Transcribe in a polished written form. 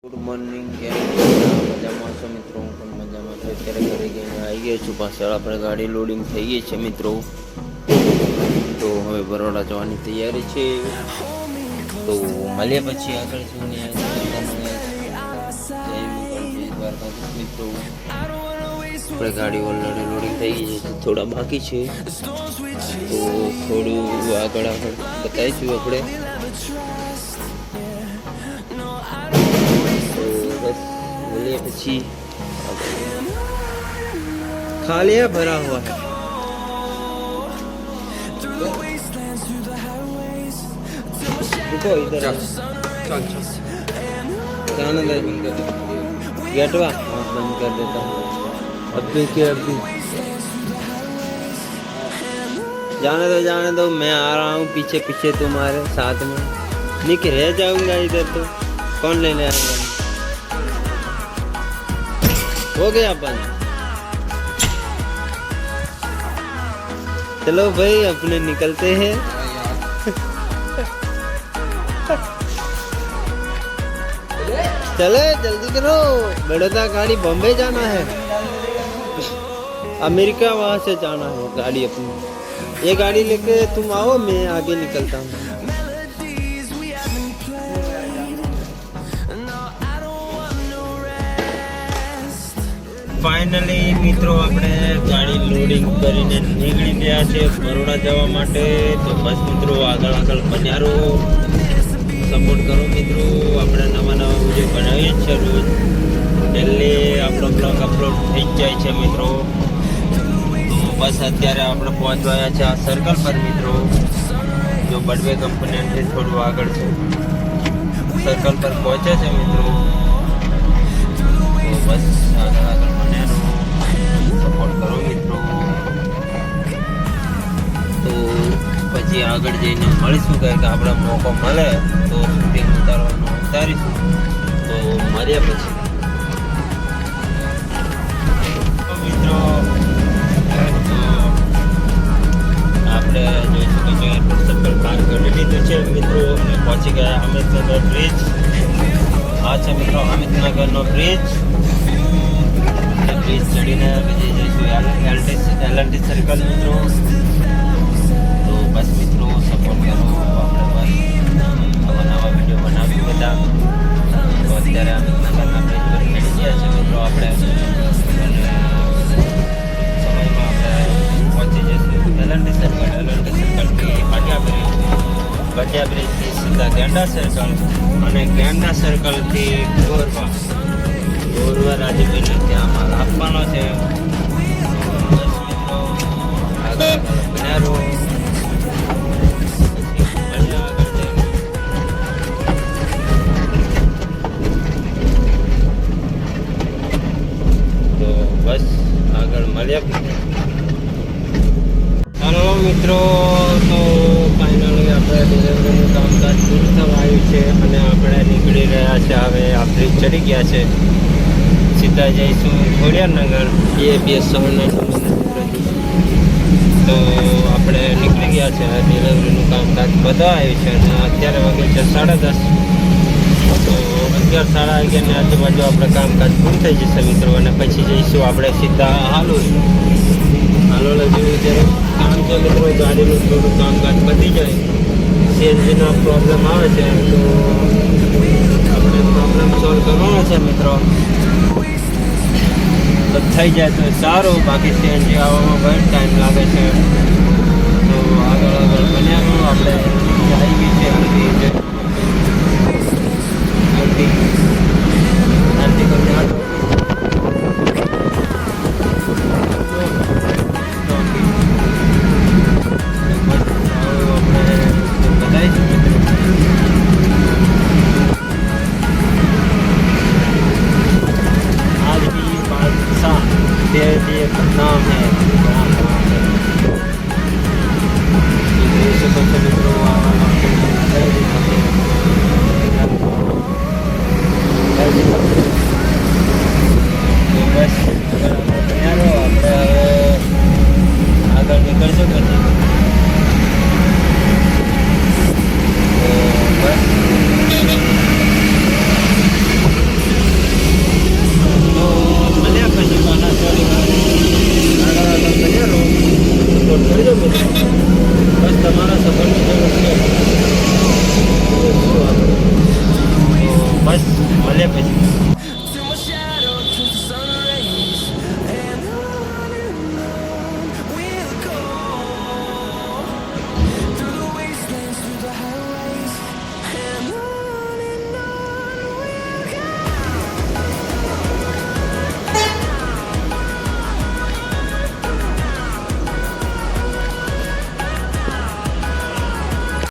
Good morning, મજામાં છો મિત્રો? હું પણ મજામાં છું. અત્યારે ઘરે ગઈને આવી ગયા છું. પાછળ આપણે ગાડી લોડિંગ થઈ ગઈ છે મિત્રો. તો હવે બરોડા જવાની તૈયારી છે. તો મળીએ પછી આગળ શું ને મિત્રો. આપણે ગાડી ઓલરેડી લોડિંગ થઈ ગઈ છે, થોડા બાકી છે. તો થોડું આગળ બતાવીશું આપણે. बोलिए પછી खाली है, भरा हुआ है। रुको इधर जाने दे, गेटवा बंद कर देता हूँ अभी के अभी। जाने दो, मैं आ रहा हूँ पीछे पीछे तुम्हारे साथ में। निक रह जाऊंगा इधर तो कौन लेने आएगा। हो गया बंद। चलो भाई अपने निकलते हैं। चले जल्दी करो, बड़ौदा गाड़ी बॉम्बे जाना है, अमेरिका वहां से जाना है गाड़ी अपनी। ये गाड़ी लेके तुम आओ, मैं आगे निकलता हूँ। ફાઇનલી મિત્રો આપણે ગાડી લોડિંગ કરીને નીકળી ગયા છે બરોડા જવા માટે. તો બસ મિત્રો આગળ બન્યા રહો, સપોર્ટ કરો મિત્રો. આપણે નવા વિડીયો બનાવીએ જ છે રોજ, ડેલી આપણો બ્લોગ અપલોડ થઈ જ જાય છે મિત્રો. તો બસ અત્યારે આપણે પહોંચવાયા છે આ સર્કલ પર મિત્રો, જો બડવે કંપનીથી થોડું આગળ છે. સર્કલ પર પહોંચે છે મિત્રો. તો બસ આગળ સપોર્ટ કરો મિત્રો. તો પછી આગળ જઈને મળીશું, કે આપણે મોકો મળે તો શૂટિંગ ઉતારીશું. તો મળીએ પછી મિત્રો. આપણે જોઈશું કે એરપોર્ટ સર્કલ પાર કરી લીધું છે મિત્રો, અને પહોંચી ગયા અમિતનગર બ્રિજ. આ છે મિત્રો અમિતનગરનો બ્રિજ. બ્રિજ ચડીને પછી જઈશું એલએનટી સર્કલ મિત્રો. તો બસ મિત્રો સપોર્ટ કરો. આપણે નવા વિડીયો બનાવી બધા. તો અત્યારે અમિતનગરના બ્રિજ પર ચડી ગયા છે મિત્રો આપણે, અને સમયમાં આપણે પહોંચી જઈશું એલએનટી સર્કલથી ભાટિયા બ્રિજથી સીધા ગેંડા સર્કલ, અને ગેંડા સર્કલથી ગોરવા રાજુભાઈને ત્યાં માલ આપવાનો છે. બસ મિત્રો આગળ બન્યા રહો. તો બસ આગળ મળ્યા. ચાલો મિત્રો, તો ફાઇનલી આપણે ડિલિવરીનું કામકાજ પૂરું થવા આવ્યું છે, અને આપણે નીકળી રહ્યા છે. હવે આ બ્રિજ ચડી ગયા છે, સીધા જઈશું ખોડિયારનગર. એ બેસવાના તો આપણે નીકળી ગયા છે. ડિલિવરીનું કામકાજ બધા આવ્યું છે, અને અત્યારે વાગે છે 10:30. તો 11 સાડા 11ની આજુબાજુ આપણે કામકાજ પૂરું થઈ જશે મિત્રો, અને પછી જઈશું આપણે સીધા હાલોલ જેવું જ્યારે કામ છે મિત્રો. ગાડીનું થોડું કામકાજ પતી જાય, સીએનજીનો પ્રોબ્લેમ આવે છે, તો આપણે પ્રોબ્લેમ સોલ્વ કરવાનો છે મિત્રો. તો થઈ જાય તો સારું, બાકી સીએનજી આવવામાં ઘણો ટાઈમ લાગે છે. તો આગળ બન્યા આપણે આવી ગઈ છે આરતી કરી नाम है મિત્રો.